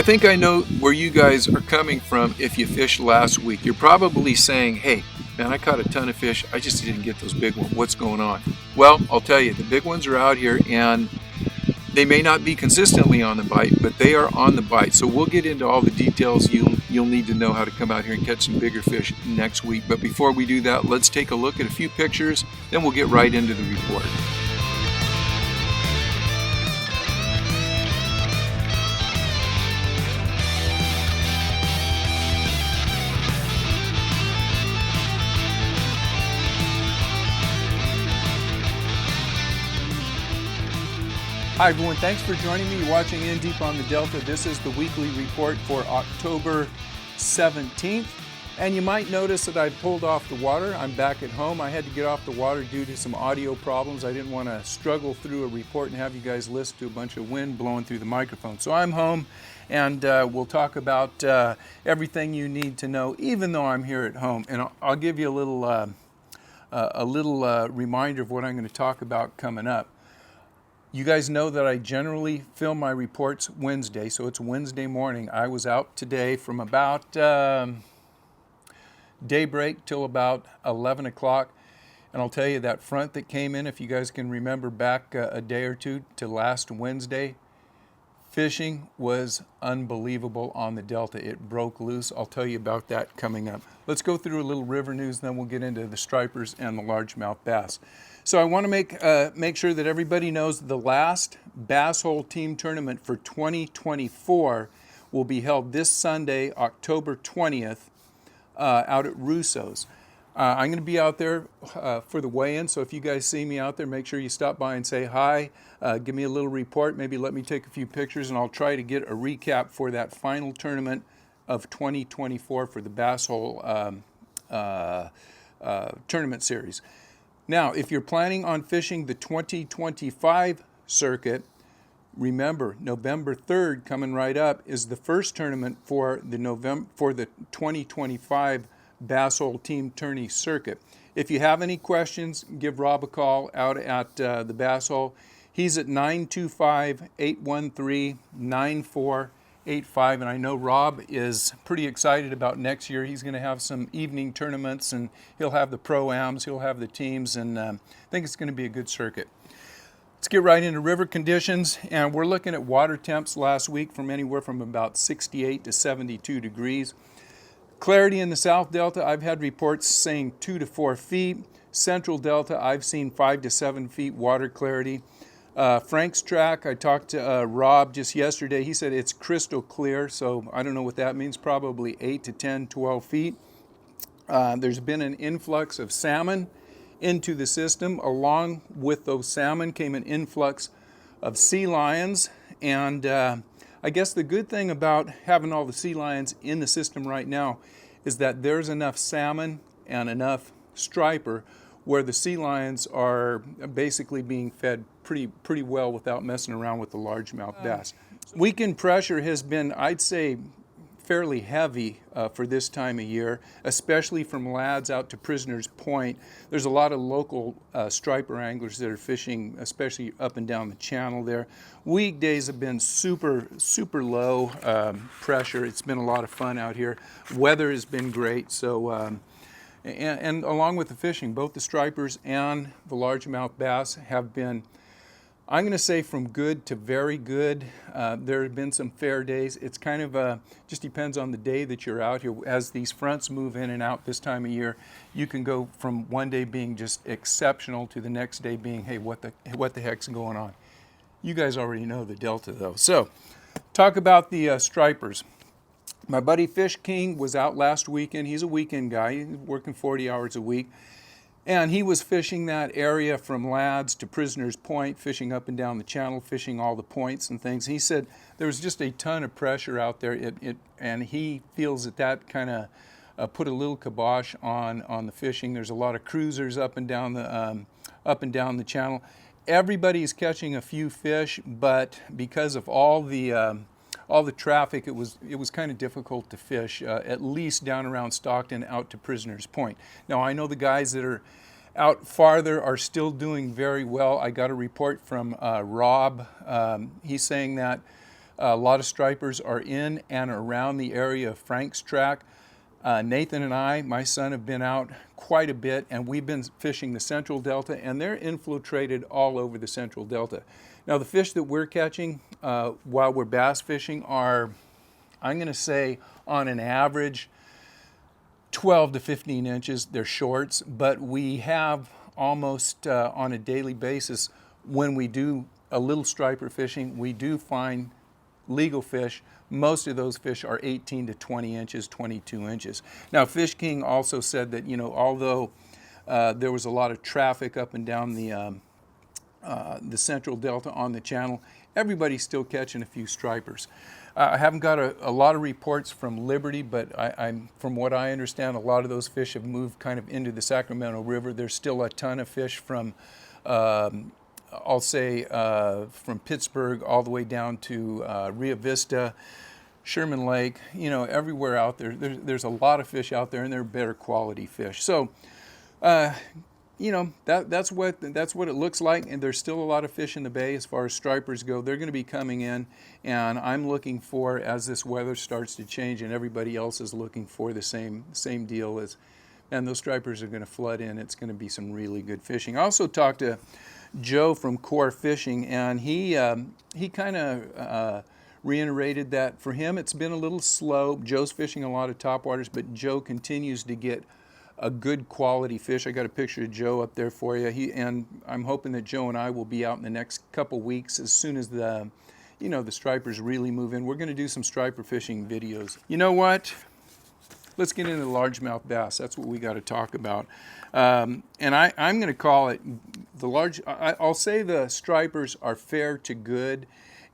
I think I know where you guys are coming from if you fished last week. You're probably saying, hey, man, I caught a ton of fish. I just didn't get those big ones. What's going on? Well, I'll tell you, the big ones are out here, and they may not be consistently on the bite, but they are on the bite. So we'll get into all the details you'll need to know how to come out here and catch some bigger fish next week. But before we do that, let's take a look at a few pictures, then we'll get right into the report. Hi everyone, thanks for joining me. You're watching In Deep on the Delta. This is the weekly report for October 17th. And you might notice that I pulled off the water. I'm back at home. I had to get off the water due to some audio problems. I didn't want to struggle through a report and have you guys listen to a bunch of wind blowing through the microphone. So I'm home, and we'll talk about everything you need to know, even though I'm here at home. And I'll give you a little reminder of what I'm going to talk about coming up. You guys know that I generally film my reports Wednesday, so it's Wednesday morning. I was out today from about daybreak till about 11 o'clock. And I'll tell you, that front that came in, if you guys can remember back a day or two to last Wednesday, fishing was unbelievable on the Delta. It broke loose. I'll tell you about that coming up. Let's go through a little river news, then we'll get into the stripers and the largemouth bass. So I want to make sure that everybody knows the last Basshole team tournament for 2024 will be held this Sunday, October 20th, out at Russo's. I'm going to be out there for the weigh-in, so if you guys see me out there, make sure you stop by and say hi, give me a little report, maybe let me take a few pictures, and I'll try to get a recap for that final tournament of 2024 for the Basshole tournament series. Now, if you're planning on fishing the 2025 circuit, remember, November 3rd, coming right up, is the first tournament for the 2025 Basshole Team Tourney circuit. If you have any questions, give Rob a call out at the Basshole. He's at 925-813-9485, and I know Rob is pretty excited about next year. He's going to have some evening tournaments, and he'll have the pro-ams, he'll have the teams, and I think it's going to be a good circuit. Let's get right into river conditions, and we're looking at water temps last week from anywhere from about 68 to 72 degrees. Clarity in the South Delta, I've had reports saying 2 to 4 feet. Central Delta, I've seen 5 to 7 feet water clarity. Frank's track, I talked to Rob just yesterday. He said it's crystal clear, so I don't know what that means, probably 8 to 10, 12 feet. There's been an influx of salmon into the system. Along with those salmon came an influx of sea lions, and I guess the good thing about having all the sea lions in the system right now is that there's enough salmon and enough striper where the sea lions are basically being fed pretty well without messing around with the largemouth bass. Weekend pressure has been, I'd say, fairly heavy for this time of year, especially from Lads out to Prisoners Point. There's a lot of local striper anglers that are fishing, especially up and down the channel there. Weekdays have been super low pressure. It's been a lot of fun out here. Weather has been great, so and along with the fishing, both the stripers and the largemouth bass have been, I'm going to say, from good to very good. There have been some fair days. It's kind of just depends on the day that you're out here. As these fronts move in and out this time of year, you can go from one day being just exceptional to the next day being, hey, what the heck's going on? You guys already know the Delta, though. So, talk about the stripers. My buddy Fish King was out last weekend. He's a weekend guy. He's working 40 hours a week. And he was fishing that area from Lads to Prisoners Point, fishing up and down the channel, fishing all the points and things. He said there was just a ton of pressure out there, and he feels that kind of put a little kibosh on the fishing. There's a lot of cruisers up and down the channel. Everybody's catching a few fish, but because of all the traffic, it was kind of difficult to fish, at least down around Stockton out to Prisoners Point. Now, I know the guys that are out farther are still doing very well. I got a report from Rob. He's saying that A lot of stripers are in and around the area of Frank's Track. Nathan and I, my son, have been out quite a bit, and we've been fishing the Central Delta, and they're infiltrated all over the Central Delta. Now, the fish that we're catching while we're bass fishing are, I'm going to say, on an average, 12 to 15 inches. They're shorts, but we have almost on a daily basis, when we do a little striper fishing, we do find legal fish. Most of those fish are 18 to 20 inches, 22 inches. Now, Fish King also said that, you know, although there was a lot of traffic up and down the Central Delta on the channel, everybody's still catching a few stripers. I haven't got a lot of reports from Liberty, but from what I understand, a lot of those fish have moved kind of into the Sacramento River. There's still a ton of fish from I'll say from Pittsburgh all the way down to Rio Vista, Sherman Lake, you know, everywhere out there. There's a lot of fish out there, and they're better quality fish. So, you know, that's what it looks like, and there's still a lot of fish in the bay as far as stripers go. They're going to be coming in, and I'm looking for, as this weather starts to change and everybody else is looking for the same deal, as, and those stripers are going to flood in. It's going to be some really good fishing. I also talked to Joe from Core Fishing, and he kind of reiterated that for him it's been a little slow. Joe's fishing a lot of topwaters, but Joe continues to get a good quality fish. I got a picture of Joe up there for you. And I'm hoping that Joe and I will be out in the next couple weeks as soon as the stripers really move in. We're going to do some striper fishing videos. You know what? Let's get into the largemouth bass. That's what we got to talk about. And I'm going to call it the large. I'll say the stripers are fair to good.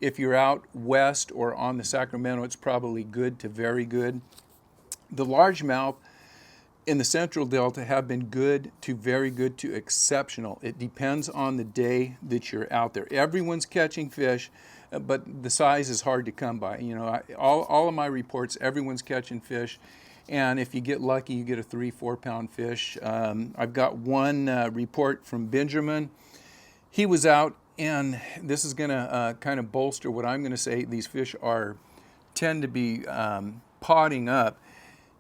If you're out west or on the Sacramento, it's probably good to very good. The largemouth in the Central Delta have been good to very good to exceptional. It depends on the day that you're out there. Everyone's catching fish, but the size is hard to come by. You know, all of my reports, everyone's catching fish. And if you get lucky, you get a 3-4 pound fish. I've got one report from Benjamin. He was out, and this is going to kind of bolster what I'm going to say. These fish tend to be potting up.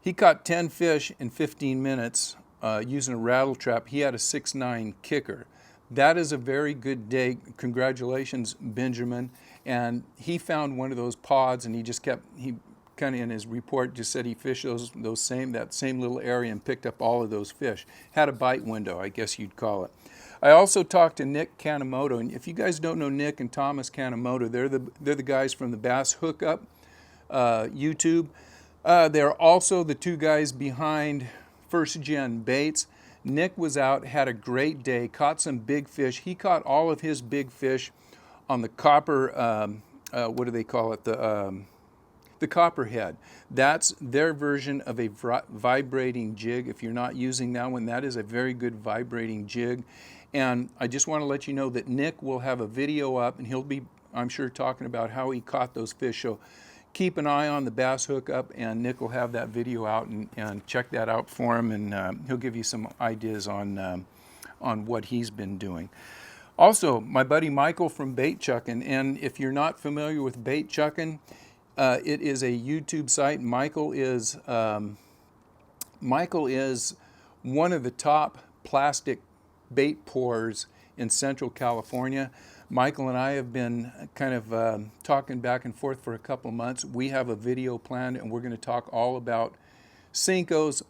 He caught 10 fish in 15 minutes using a rattle trap. He had a 6'9" kicker. That is a very good day. Congratulations, Benjamin. And he found one of those pods, and he kind of in his report just said he fished that same little area and picked up all of those fish. Had a bite window, I guess you'd call it. I also talked to Nick Kanemoto, and if you guys don't know Nick and Thomas Kanemoto, they're the guys from the Bass Hookup YouTube. They're also the two guys behind First Gen Baits. Nick was out, had a great day, caught some big fish. He caught all of his big fish on the copper, what do they call it? The copperhead. That's their version of a vibrating jig. If you're not using that one, that is a very good vibrating jig. And I just want to let you know that Nick will have a video up, and he'll be, I'm sure, talking about how he caught those fish. So keep an eye on the Bass Hookup, and Nick will have that video out, and check that out for him, and he'll give you some ideas on what he's been doing. Also, my buddy Michael from Bait Chuckin', and if you're not familiar with Bait Chuckin', it is a YouTube site. Michael is one of the top plastic bait pourers in Central California. Michael and I have been kind of talking back and forth for a couple months. We have a video planned, and we're going to talk all about Cincos,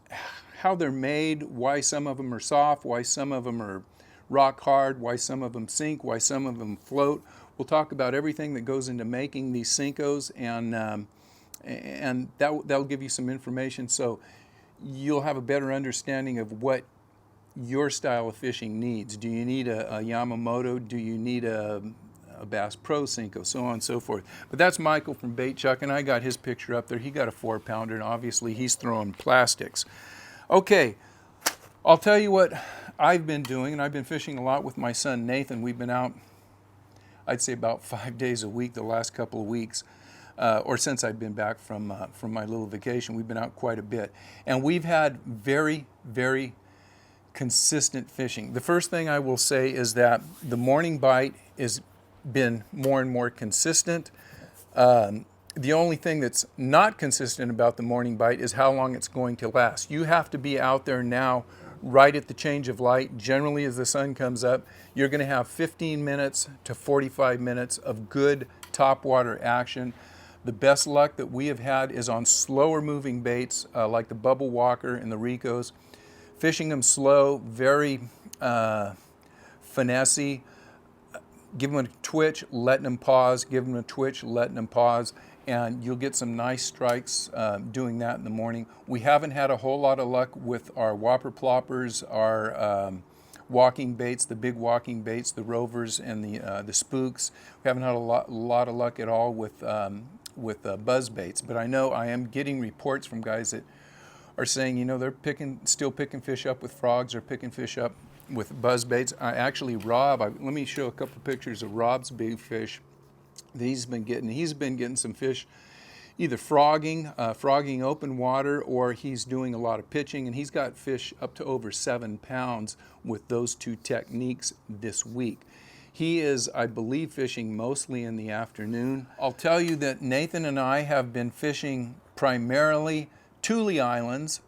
how they're made, why some of them are soft, why some of them are rock hard, why some of them sink, why some of them float. We'll talk about everything that goes into making these Cincos, and that'll give you some information, so you'll have a better understanding of what your style of fishing needs. Do you need a Yamamoto? Do you need a Bass Pro Cinco? So on and so forth. But that's Michael from Bait Chuck, and I got his picture up there. He got a 4-pounder, and obviously he's throwing plastics. Okay, I'll tell you what I've been doing, and I've been fishing a lot with my son Nathan. We've been out, I'd say, about 5 days a week the last couple of weeks, or since I've been back from my little vacation. We've been out quite a bit, and we've had very, very consistent fishing. The first thing I will say is that the morning bite has been more and more consistent. The only thing that's not consistent about the morning bite is how long it's going to last. You have to be out there now right at the change of light. Generally, as the sun comes up, you're going to have 15 minutes to 45 minutes of good topwater action. The best luck that we have had is on slower moving baits like the Bubble Walker and the Ricos. Fishing them slow, very finessey. Give them a twitch, letting them pause, give them a twitch, letting them pause, and you'll get some nice strikes doing that in the morning. We haven't had a whole lot of luck with our whopper ploppers, our walking baits, the big walking baits, the rovers and the spooks. We haven't had a lot of luck at all with buzz baits, but I know I am getting reports from guys that are saying, you know, they're still picking fish up with frogs or picking fish up with buzz baits. Actually, Rob, let me show a couple pictures of Rob's big fish that he's been getting. He's been getting some fish either frogging open water, or he's doing a lot of pitching, and he's got fish up to over 7 pounds with those two techniques this week. He is, I believe, fishing mostly in the afternoon. I'll tell you that Nathan and I have been fishing primarily Thule Islands,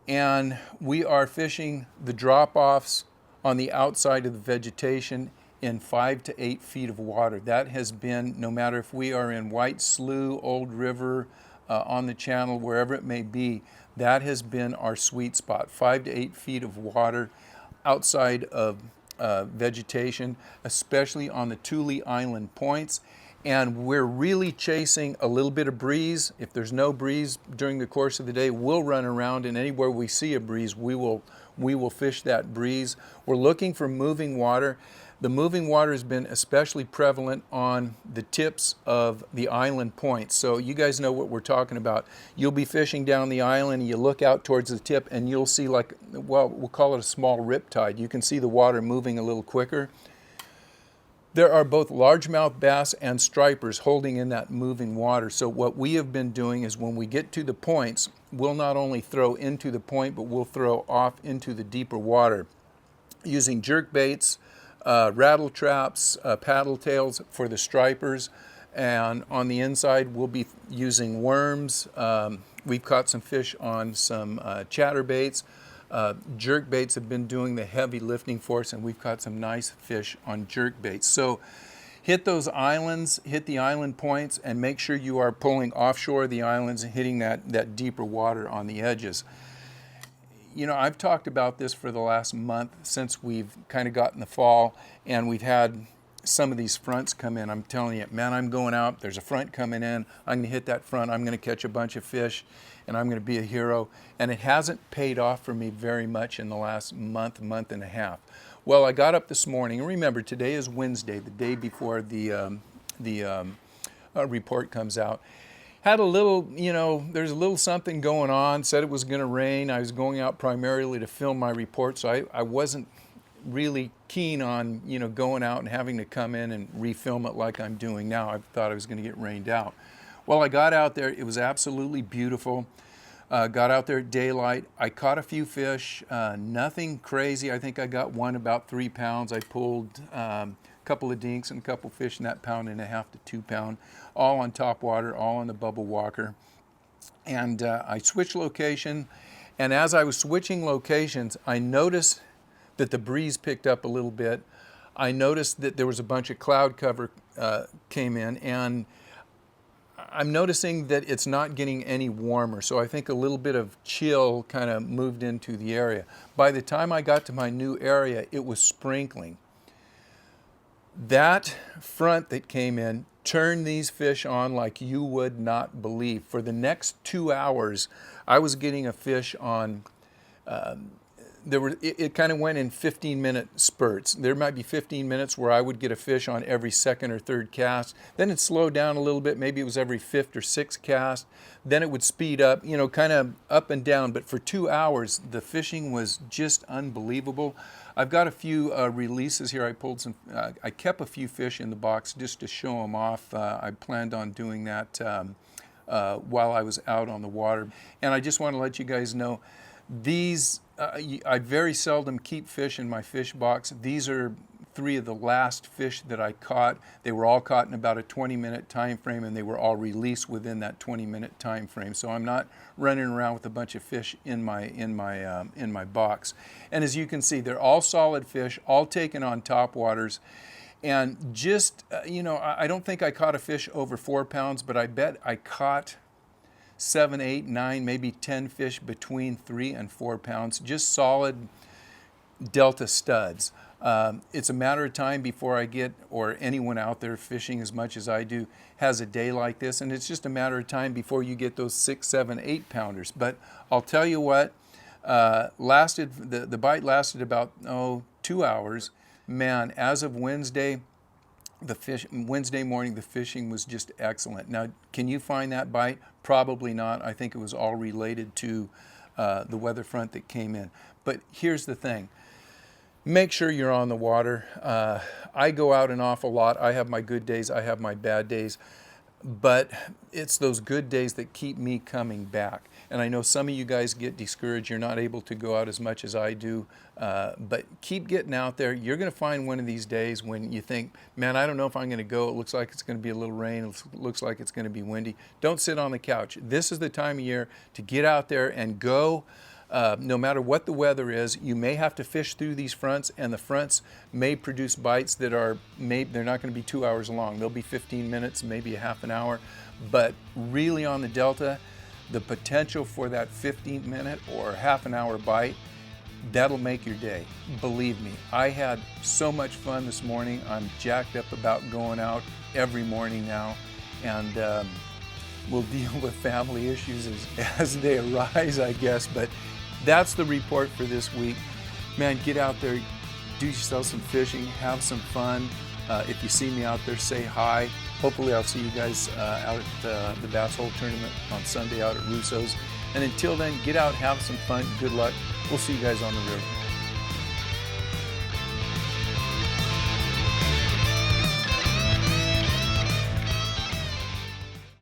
and we are fishing the drop-offs on the outside of the vegetation in 5 to 8 feet of water. That has been, no matter if we are in White Slough, Old River, on the channel, wherever it may be, that has been our sweet spot. 5 to 8 feet of water outside of vegetation, especially on the Thule Island points. And we're really chasing a little bit of breeze. If there's no breeze during the course of the day, we'll run around, and anywhere we see a breeze, we will fish that breeze. We're looking for moving water. The moving water has been especially prevalent on the tips of the island points. So you guys know what we're talking about. You'll be fishing down the island, and you look out towards the tip, and you'll see, like, well, we'll call it a small riptide. You can see the water moving a little quicker. There are both largemouth bass and stripers holding in that moving water. So what we have been doing is, when we get to the points, we'll not only throw into the point, but we'll throw off into the deeper water using jerk baits, rattle traps, paddle tails for the stripers, and on the inside we'll be using worms. We've caught some fish on some chatterbaits. Jerk baits have been doing the heavy lifting for us, and we've caught some nice fish on jerk baits. So hit those islands, hit the island points, and make sure you are pulling offshore the islands and hitting that deeper water on the edges. You know, I've talked about this for the last month since we've kind of gotten the fall, and we've had some of these fronts come in. I'm telling you, man, I'm going out, there's a front coming in, I'm gonna hit that front, I'm gonna catch a bunch of fish, and I'm gonna be a hero. And it hasn't paid off for me very much in the last month and a half. Well, I got up this morning, and remember, today is Wednesday, the day before the report comes out. Had a little, you know, there's a little something going on, said it was going to rain. I was going out primarily to film my report, so I wasn't really keen on, you know, going out and having to come in and refilm it like I'm doing now. I thought I was going to get rained out. Well, I got out there. It was absolutely beautiful. Got out there at daylight. I caught a few fish, nothing crazy. I think I got one about 3 pounds. I pulled a couple of dinks and a couple fish in that 1.5 to 2 pound, all on top water, all on the Bubble Walker. And I switched location, and as I was switching locations, I noticed that the breeze picked up a little bit. I noticed that there was a bunch of cloud cover came in, and I'm noticing that it's not getting any warmer, so I think a little bit of chill kind of moved into the area. By the time I got to my new area, it was sprinkling. That front that came in turned these fish on like you would not believe. For the next 2 hours, I was getting a fish on, it kind of went in 15-minute spurts. There might be 15 minutes where I would get a fish on every second or third cast. Then it slowed down a little bit. Maybe it was every fifth or sixth cast. Then it would speed up, you know, kind of up and down. But for 2 hours, the fishing was just unbelievable. I've got a few releases here. I pulled some, I kept a few fish in the box just to show them off. I planned on doing that while I was out on the water. And I just want to let you guys know, these, I very seldom keep fish in my fish box. These are 3 of the last fish that I caught. They were all caught in about a 20-minute time frame, and they were all released within that 20-minute time frame. So I'm not running around with a bunch of fish in my box. And as you can see, they're all solid fish, all taken on top waters. And just, you know, I don't think I caught a fish over 4 pounds, but I bet I caught 7, 8, 9, maybe 10 fish between 3 and 4 pounds, just solid Delta studs. It's a matter of time before I get, or anyone out there fishing as much as I do, has a day like this, and it's just a matter of time before you get those 6, 7, 8 pounders. But I'll tell you what, the bite lasted about 2 hours. Man, as of Wednesday morning, the fishing was just excellent. Now, can you find that bite? Probably not. I think it was all related to the weather front that came in. But here's the thing. Make sure you're on the water. I go out an awful lot. I have my good days. I have my bad days. But it's those good days that keep me coming back. And I know some of you guys get discouraged. You're not able to go out as much as I do. But keep getting out there. You're going to find one of these days when you think, man, I don't know if I'm going to go. It looks like it's going to be a little rain. It looks like it's going to be windy. Don't sit on the couch. This is the time of year to get out there and go. No matter what the weather is, you may have to fish through these fronts, and the fronts may produce bites that they're not going to be 2 hours long. They'll be 15 minutes, maybe a half an hour. But really on the Delta, the potential for that 15-minute or half an hour bite, that'll make your day. Believe me, I had so much fun this morning. I'm jacked up about going out every morning now, and we'll deal with family issues as they arise, I guess. But that's the report for this week. Man, get out there, do yourself some fishing, have some fun. If you see me out there, say hi. Hopefully I'll see you guys out at the Basshole tournament on Sunday out at Russo's. And until then, get out, have some fun, good luck. We'll see you guys on the river.